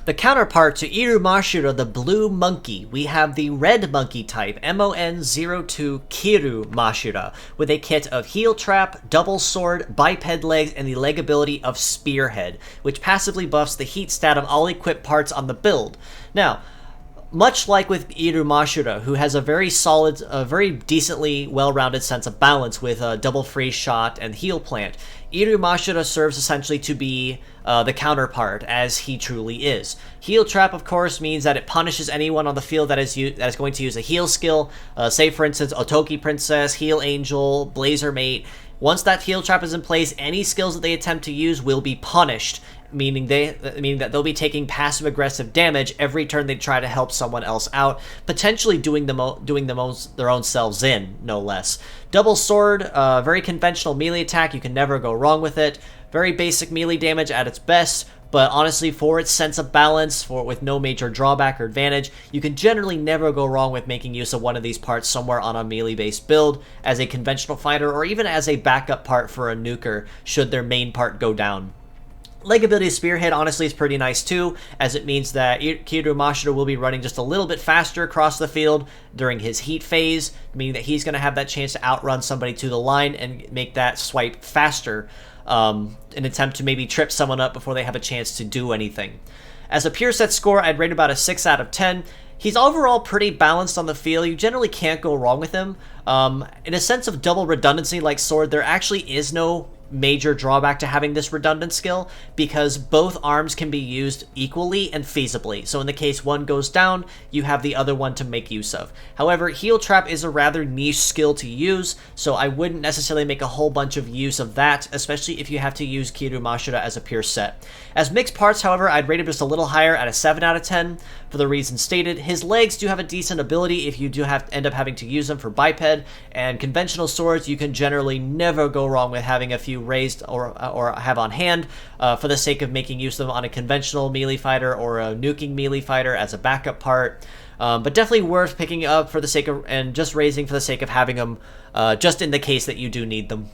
The counterpart to Kiru Mashira, the blue monkey, we have the red monkey type, MON02 Kiru Mashira, with a kit of heel trap, double sword, biped legs, and the leg ability of Spearhead, which passively buffs the heat stat of all equipped parts on the build. Now, much like with Kiru Mashira, who has a very solid, very decently well-rounded sense of balance with a double freeze shot and heal plant, Kiru Mashira serves essentially to be the counterpart, as he truly is. Heal Trap, of course, means that it punishes anyone on the field that is going to use a heal skill. Say, for instance, Otoki Princess, Heal Angel, Blazer Mate. Once that Heal Trap is in place, any skills that they attempt to use will be punished, meaning that they'll be taking passive-aggressive damage every turn they try to help someone else out, potentially doing their own selves in, no less. Double Sword, very conventional melee attack. You can never go wrong with it. Very basic melee damage at its best, but honestly, for its sense of balance, with no major drawback or advantage, you can generally never go wrong with making use of one of these parts somewhere on a melee-based build, as a conventional fighter, or even as a backup part for a nuker, should their main part go down. Leg ability Spearhead honestly is pretty nice too, as it means that Kiru Mashira will be running just a little bit faster across the field during his heat phase, meaning that he's going to have that chance to outrun somebody to the line and make that swipe faster, an attempt to maybe trip someone up before they have a chance to do anything. As a pure set score, I'd rate about a 6 out of 10. He's overall pretty balanced on the field. You generally can't go wrong with him. In a sense of double redundancy like Sword, there actually is no major drawback to having this redundant skill, because both arms can be used equally and feasibly. So in the case one goes down, you have the other one to make use of. However, Heal Trap is a rather niche skill to use, so I wouldn't necessarily make a whole bunch of use of that, especially if you have to use Kiru Mashira as a pure set. As mixed parts, however, I'd rate him just a little higher at a 7 out of 10 for the reasons stated. His legs do have a decent ability if you do end up having to use them for biped, and conventional swords you can generally never go wrong with having a few raised or have on hand for the sake of making use of them on a conventional melee fighter or a nuking melee fighter as a backup part. But definitely worth picking up for the sake of, and just raising for the sake of having them just in the case that you do need them.